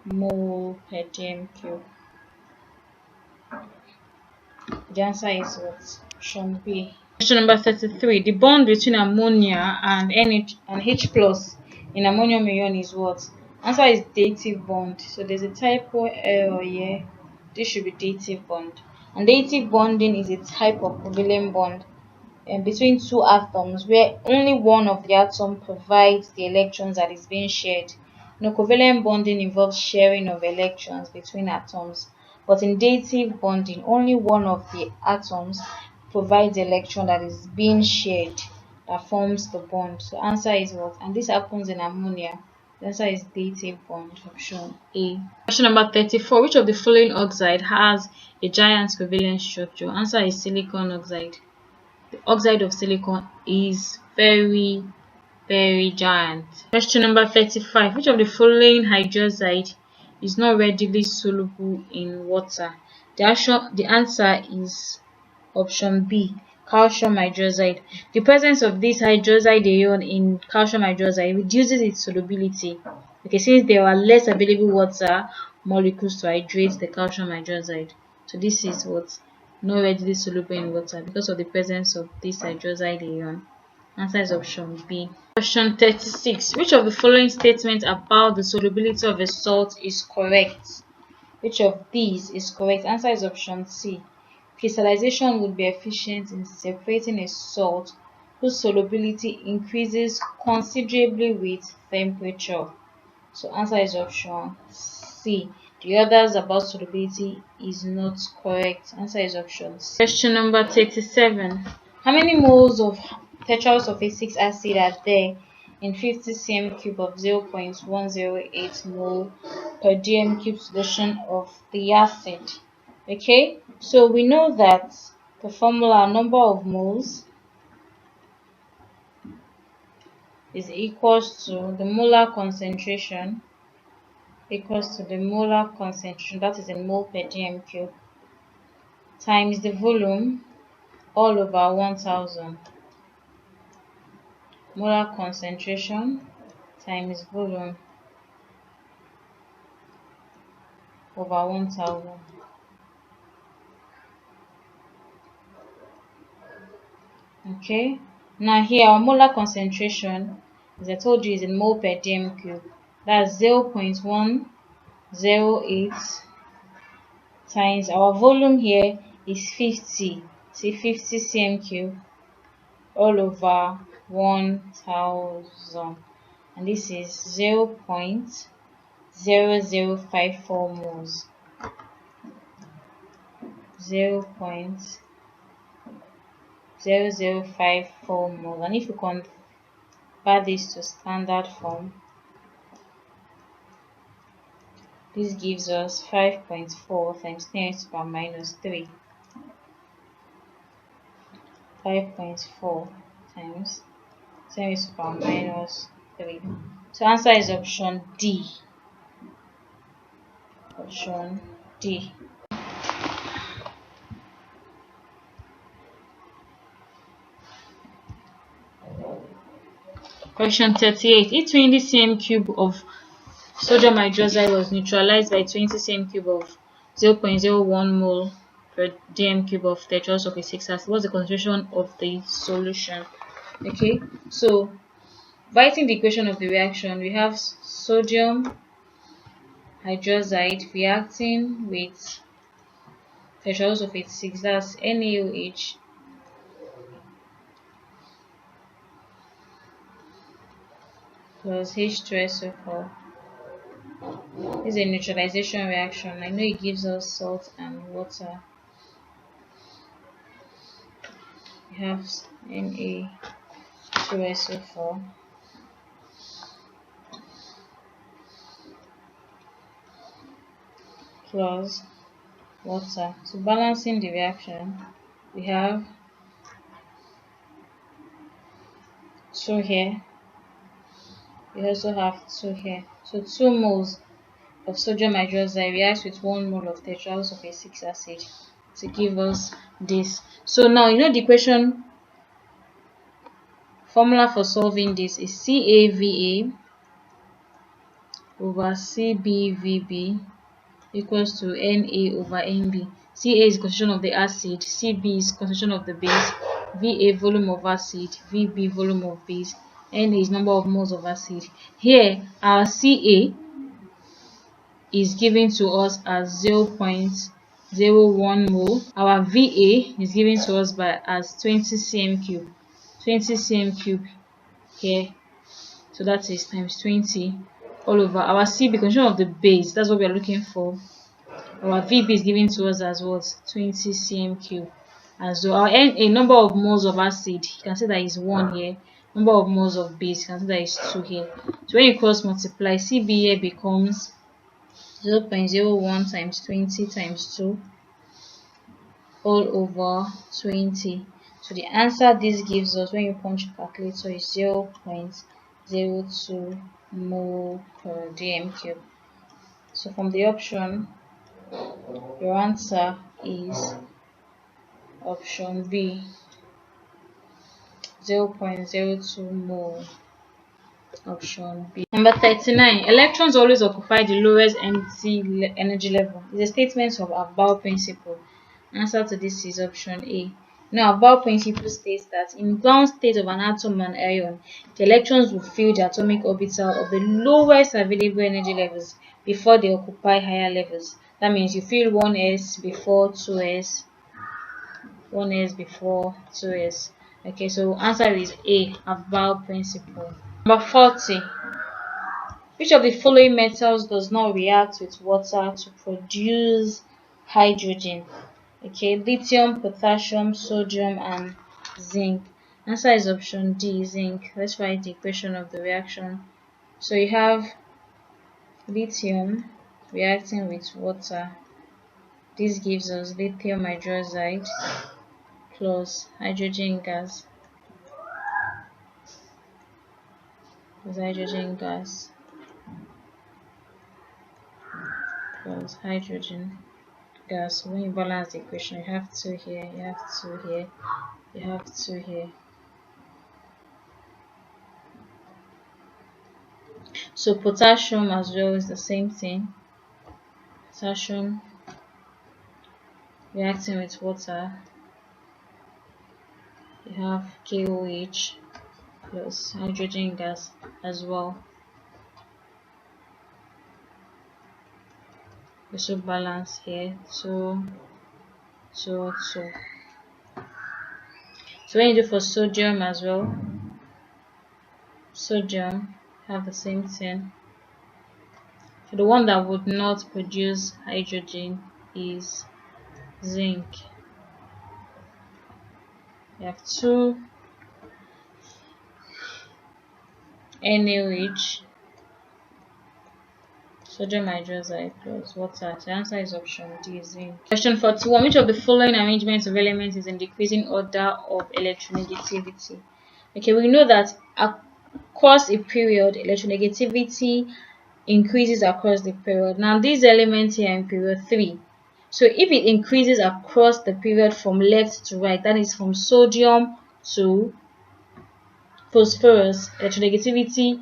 mole per dm cube. The answer is what? Option B. Question number 33. The bond between ammonia and H plus in ammonium ion is what? Answer is dative bond. So there's a typo error here. This should be dative bond. And dative bonding is a type of covalent bond between two atoms where only one of the atom provides the electrons that is being shared. Covalent bonding involves sharing of electrons between atoms, but in dative bonding, only one of the atoms provides the electron that is being shared that forms the bond. So answer is what? And this happens in ammonia. The answer is dative bond, option A. Question number 34. Which of the following oxide has a giant covalent structure? Answer is silicon oxide. The oxide of silicon is very, very giant. Question number 35. Which of the following hydroxide is not readily soluble in water? The answer is option B, calcium hydroxide. The presence of this hydroxide ion in calcium hydroxide reduces its solubility. Okay, since there are less available water molecules to hydrate the calcium hydroxide. So this is what? Not readily soluble in water because of the presence of this hydroxide ion. Answer is option B. Question 36. Which of the following statements about the solubility of a salt is correct? Which of these is correct? Answer is option C. Crystallization would be efficient in separating a salt whose solubility increases considerably with temperature. So answer is option C. The others about solubility is not correct. Answer is option C. Question number 37. How many moles of tetrasulfuric acid are there in 50 cm cube of 0.108 mole per dm cube solution of the acid? Okay, so we know that the formula number of moles is equals to the molar concentration that is in mole per dm cube times the volume all over 1000. Molar concentration times volume over 1000. Okay, now here our molar concentration, as I told you, is in mole per dm cube. That's 0.108 times our volume here is 50, say 50 cm cube all over 1000, and this is 0.0054 moles. 0.0054 moles, and if you convert this to standard form, this gives us 5.4 times 10 raised to the power minus 3. 5.4 times 10 raised to the power minus 3. So answer is option D. Option D. Question 38. If 20 cm cube of sodium hydroxide was neutralized by 20 cm cube of 0.01 mole per dm cube of tetrasulfuric acid, what's the concentration of the solution? Okay, so writing the equation of the reaction, we have sodium hydroxide reacting with tetrasulfuric, that's NaOH, plus H2SO4. This is a neutralization reaction. I know it gives us salt and water. We have Na2SO4 plus water. So balancing the reaction, we have 2 here. We also have 2 here. So 2 moles of sodium hydroxide reacts with 1 mole of tetrasulfuric acid to give us this. So now you know the equation formula for solving this is CAVA over CBVB equals to Na over Nb. Ca is concentration of the acid, Cb is concentration of the base, Va volume of acid, Vb volume of base, Na is number of moles of acid. Here our Ca is given to us as 0.01 mole. Our Va is given to us as 20 cm cube. 20 cm cube here. So that is times 20 all over. Our Cb, concentration of the base, that's what we are looking for. Our Vb is given to us as what? 20 cm cube. And so our Na, number of moles of acid, you can see that is 1 here. Number of moles of base, you can see that is 2 here. So when you cross multiply, Cb here becomes 0.01 times 20 times 2 all over 20. So the answer this gives us when you punch your calculator is 0.02 mole per dm cube. So from the option, your answer is option B, 0.02 mole. Option B. Number 39. Electrons always occupy the lowest energy level. It's a statement of Abao principle. Answer to this is option A. Now, Abao principle states that in ground state of an atom and ion, the electrons will fill the atomic orbital of the lowest available energy levels before they occupy higher levels. That means you fill 1s before 2s, 1s before 2s. Okay, so answer is A, Abao principle. Number 40. Which of the following metals does not react with water to produce hydrogen? Okay, lithium, potassium, sodium, and zinc. Answer is option D, zinc. Let's write the equation of the reaction. So you have lithium reacting with water. This gives us lithium hydroxide plus hydrogen gas. Plus hydrogen gas plus hydrogen gas. When you balance the equation, you have 2 here, you have 2 here, you have 2 here. So potassium as well is the same thing. Potassium reacting with water, you have KOH plus hydrogen gas as well. Also balance here, 2, 2, 2. So when you do for sodium as well, sodium have the same thing. So the one that would not produce hydrogen is zinc. You have 2 NaOH, sodium hydroxide plus water. So the answer is option D, zinc. Question 41. Which of the following arrangements of elements is in decreasing order of electronegativity? Okay, we know that across a period, electronegativity increases across the period. Now these elements here are in period 3. So if it increases across the period from left to right, that is from sodium to phosphorus, electronegativity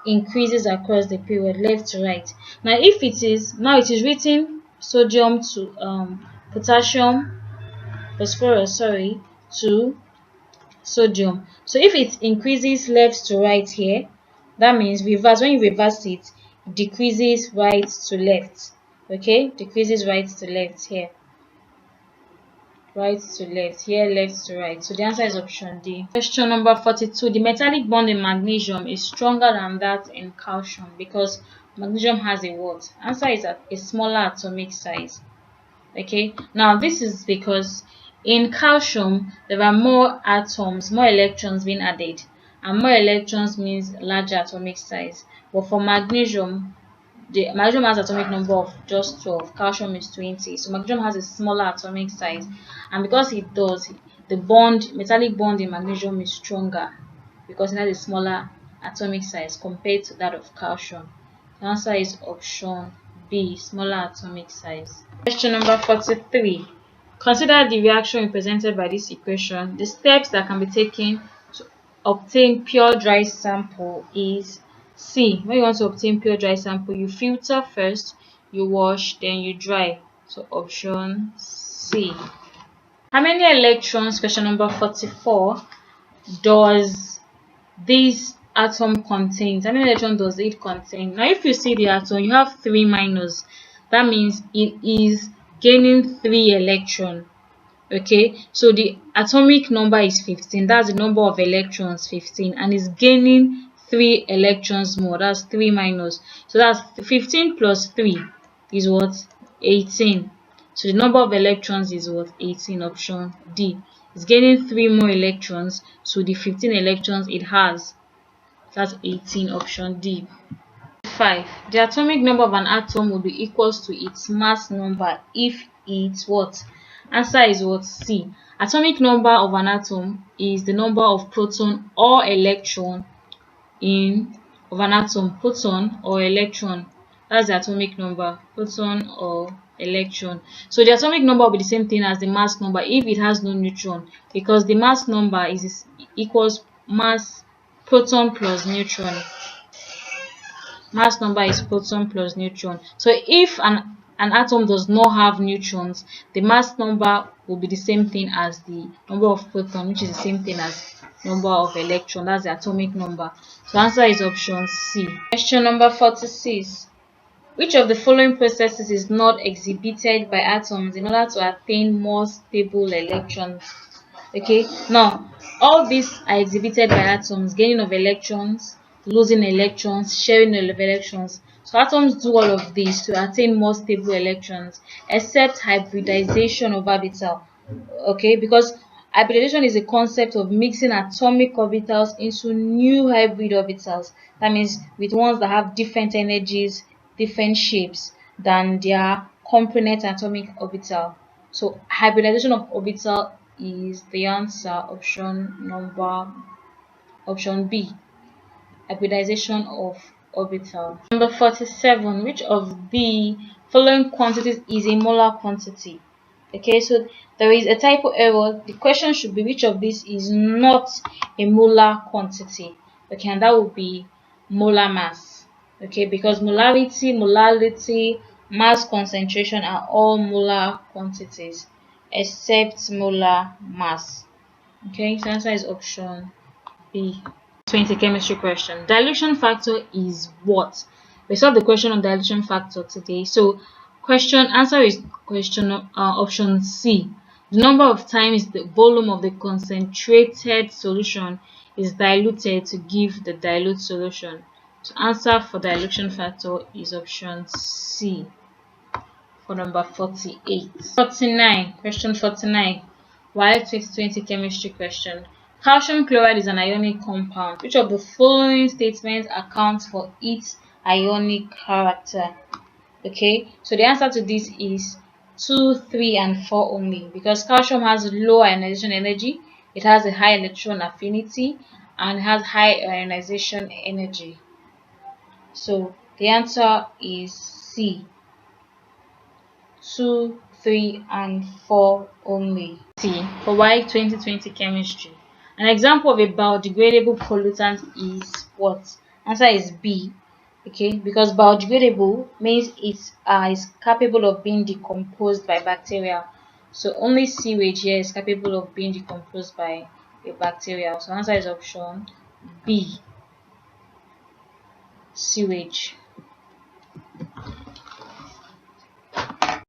increases across the period left to right. Now if it is written sodium to potassium, phosphorus, sorry, to sodium. So if it increases left to right here, that means reverse. When you reverse it, it decreases right to left. Okay, decreases right to left here. Right to left, here left to right. So the answer is option D. Question number 42. The metallic bond in magnesium is stronger than that in calcium because magnesium has a what? Answer is at a smaller atomic size. Okay, now this is because in calcium there are more atoms, more electrons being added, and more electrons means larger atomic size. But for magnesium, the magnesium has atomic number of just 12, calcium is 20, so magnesium has a smaller atomic size, and because it does, the metallic bond in magnesium is stronger because it has a smaller atomic size compared to that of calcium. The answer is option B, smaller atomic size. Question number 43. Consider the reaction represented by this equation. The steps that can be taken to obtain pure dry sample is C. When you want to obtain pure dry sample, you filter first, you wash, then you dry. So option C. How many electrons, question number 44, does this atom contain? How many electrons does it contain? Now if you see the atom, you have 3 minus. That means it is gaining 3 electrons. Okay, so the atomic number is 15. That's the number of electrons, 15, and is gaining 3 electrons more. That's 3 minus. So that's 15 plus 3 is what? 18. So the number of electrons is what? 18. Option D. It's gaining 3 more electrons. So the 15 electrons it has, that's 18. Option D. 5. The atomic number of an atom will be equals to its mass number if it's what? Answer is what? C. Atomic number of an atom is the number of proton or electron of an atom. Proton or electron. That's the atomic number. Proton or electron. So the atomic number will be the same thing as the mass number if it has no neutron, because the mass number is equals mass proton plus neutron. Mass number is proton plus neutron. So if an atom does not have neutrons, the mass number will be the same thing as the number of proton, which is the same thing as number of electron. That's the atomic number. So answer is option C. Question number 46. Which of the following processes is not exhibited by atoms in order to attain more stable electrons? Okay, now all these are exhibited by atoms: gaining of electrons, losing electrons, sharing of electrons. So atoms do all of this to attain more stable electrons, except hybridization of orbital. Okay, because hybridization is a concept of mixing atomic orbitals into new hybrid orbitals. That means with ones that have different energies, different shapes than their component atomic orbital. So hybridization of orbital is the answer, option B, hybridization of orbital. Number 47, which of the following quantities is a molar quantity? Okay, so there is a typo error. The question should be which of these is not a molar quantity. Okay, and that would be molar mass. Okay, because molality, mass concentration are all molar quantities except molar mass. Okay, so answer is option B. 20 chemistry question. Dilution factor is what? We solved the question on dilution factor today. So answer is option C. The number of times the volume of the concentrated solution is diluted to give the dilute solution. So answer for dilution factor is option C for number 48. 49. Question 49. WAEC 2020 chemistry question. Calcium chloride is an ionic compound. Which of the following statements accounts for its ionic character? Okay, so the answer to this is 2, 3, and 4 only, because calcium has low ionization energy, it has a high electron affinity, and has high ionization energy. So the answer is C, 2, 3, and 4 only. C for WAEC 2020 chemistry. An example of a biodegradable pollutant is what? Answer is B. Okay, because biodegradable means it is capable of being decomposed by bacteria. So only sewage here is capable of being decomposed by a bacteria. So answer is option B, sewage.